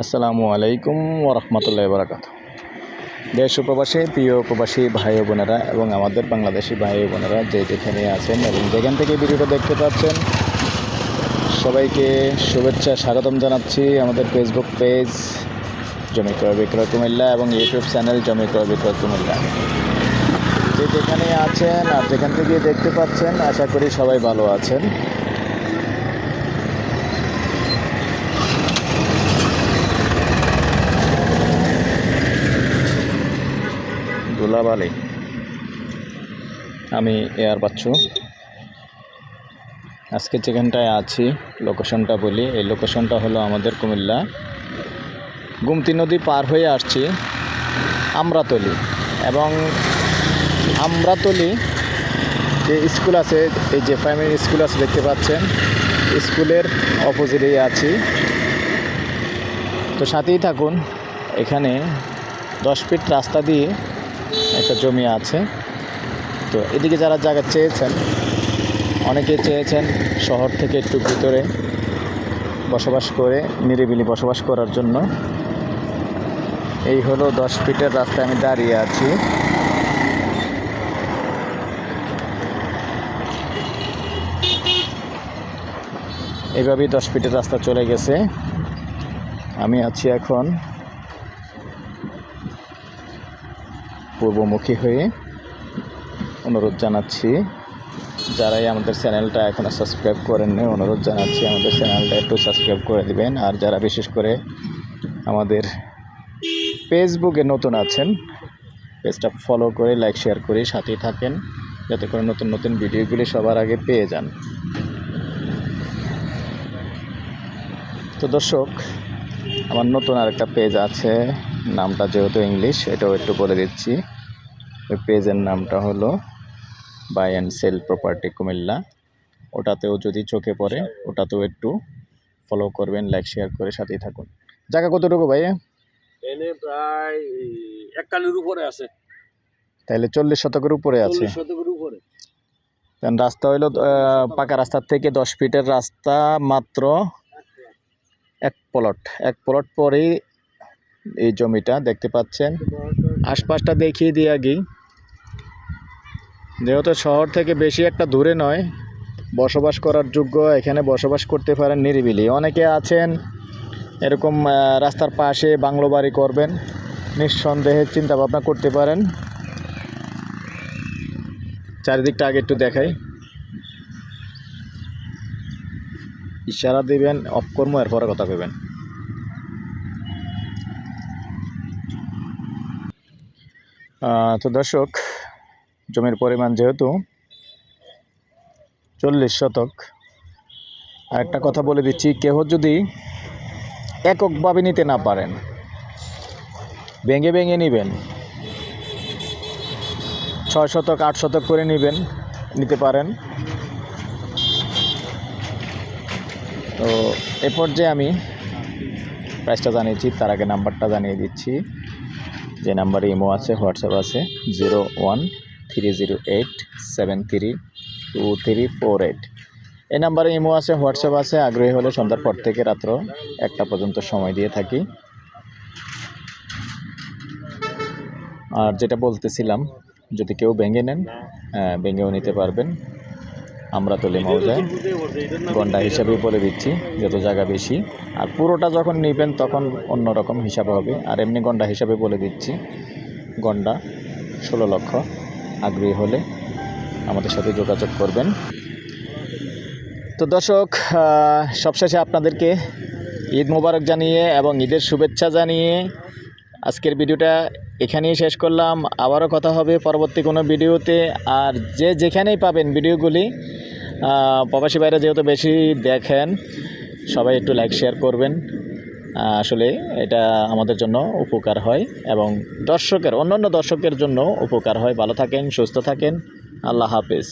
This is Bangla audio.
আসসালামু আলাইকুম ওরহমতুল্লাহি বারাকাতুহু। দেশ প্রবাসী প্রিয় প্রবাসী ভাই ও বোনেরা এবং আমাদের বাংলাদেশি ভাই ও বোনেরা যে যেখানে আছেন এবং যেখান থেকে ভিডিওটা দেখতে পাচ্ছেন সবাইকে শুভেচ্ছা স্বাগতম জানাচ্ছি। আমাদের ফেসবুক পেজ জমি ক্রয় বিক্রয় কুমিল্লা এবং ইউটিউব চ্যানেল জমি ক্রয় বিক্রয় কুমিল্লা, যে যেখানে আছেন আর যেখান থেকে দেখতে পাচ্ছেন আশা করি সবাই ভালো আছেন। ধুলাবালি, আমি এয়ার বাচ্চু। আজকে যেখানটায় আছি লোকেশনটা বলি, এই লোকেশনটা হলো আমাদের কুমিল্লা গুমতি নদী পার হয়ে আসছি আমরাতলি, এবং আমরাতলি যে স্কুল আছে, এই যে প্রাইমারি স্কুল আছে দেখতে পাচ্ছেন, স্কুলের অপোজিটেই আছি। তো সাথেই থাকুন। এখানে 10 ফিট রাস্তা দিয়ে একটা জমি আছে। তো এদিকে যারা জায়গা চেয়েছেন, অনেকে চেয়েছেন শহর থেকে একটু ভিতরে বসবাস করে নিরিবিলি বসবাস করার জন্য। এই হলো 10 ফিটের রাস্তায় আমি দাঁড়িয়ে আছি। এইভাবেই 10 ফিটের রাস্তা চলে গেছে। আমি আছি এখন পূর্বমুখী হয়ে। অনুরোধ জানাচ্ছি যারাই আমাদের চ্যানেলটা এখনও সাবস্ক্রাইব করেননি, অনুরোধ জানাচ্ছি আমাদের চ্যানেলটা একটু সাবস্ক্রাইব করে দিবেন। আর যারা বিশেষ করে আমাদের ফেসবুকে নতুন আছেন, পেজটা ফলো করে লাইক শেয়ার করে সাথেই থাকেন, যাতে করে নতুন নতুন ভিডিওগুলি সবার আগে পেয়ে যান। তো দর্শক, আমার নতুন আরেকটা পেজ আছে, নামটা যেহেতু ইংলিশ এটাও একটু বলে দিচ্ছি। ওই পেজের নামটা হলো buy and sell property Comilla. ওটাতেও যদি চোখে পড়ে ওটাতেও একটু ফলো করবেন, লাইক শেয়ার করে সাথেই থাকুন। জায়গা কতটুকু ভাই? এনে প্রায় 1 কানির উপরে আছে। তাহলে 40 শতকের উপরে আছে। 40 শতকের উপরে। রাস্তা হইলো পাকা রাস্তার থেকে 10 ফিটের রাস্তা, মাত্র এক প্লট পরেই এই জমিটা দেখতে পাচ্ছেন। আশপাশটা দেখিয়ে দিয়ে আগেই, যেহেতু শহর থেকে বেশি একটা দূরে নয়, বসবাস করার যোগ্য, এখানে বসবাস করতে পারেন নিরিবিলি। অনেকে আছেন এরকম রাস্তার পাশে বাংলো বাড়ি করবেন, নিঃসন্দেহে চিন্তা ভাবনা করতে পারেন। চারিদিকটা আগে একটু দেখাই, ইশারা দিবেন, অফ কর্ম এরপরে কথা কইবেন। তো দর্শক, জমির পরিমাণ যেহেতু 40 শতক, আর একটা কথা বলে দিচ্ছি, কেহ যদি এককভাবে নিতে না পারেন, ভেঙে ভেঙে নেবেন, 6 শতক 8 শতক করে নিতে পারেন। তো এ পর্যায়ে আমি প্রাইসটা জানিয়েছি, তার আগে নাম্বারটা জানিয়ে দিচ্ছি। যে নাম্বারে ইমো আছে, হোয়াটসঅ্যাপ আছে 0130873234 এই নাম্বারে ইমো আছে, হোয়াটসঅ্যাপ আছে। আগ্রহী হলে সন্ধ্যার পর থেকে রাত্র 1টা পর্যন্ত সময় দিয়ে থাকি। আর যেটা বলতেছিলাম, যদি কেউ ভেঙে নেন, ভেঙেও নিতে পারবেন। আমরাতলি মৌজায় গন্ডা হিসাবেই বলে দিচ্ছি, যত জায়গা বেশি। আর পুরোটা যখন নেবেন তখন অন্যরকম হিসাব হবে। আর এমনি গন্ডা হিসাবে বলে দিচ্ছি, গন্ডা 16 লক্ষ। আগ্রহী হলে আমাদের সাথে যোগাযোগ করবেন। তো দর্শক, সবশেষে আপনাদেরকে ঈদ মোবারক জানিয়ে এবং ঈদের শুভেচ্ছা জানিয়ে আজকের ভিডিওটা এখানেই শেষ করলাম। আবারও কথা হবে পরবর্তী কোনো ভিডিওতে। আর যে যেখানেই পাবেন ভিডিওগুলি, প্রবাসী ভাইরা যেহেতু বেশি দেখেন, সবাই একটু লাইক শেয়ার করবেন। আসলে এটা আমাদের জন্য উপকার হয় এবং অন্যান্য দর্শকের জন্য উপকার হয়। ভালো থাকেন, সুস্থ থাকেন, আল্লাহ হাফেজ।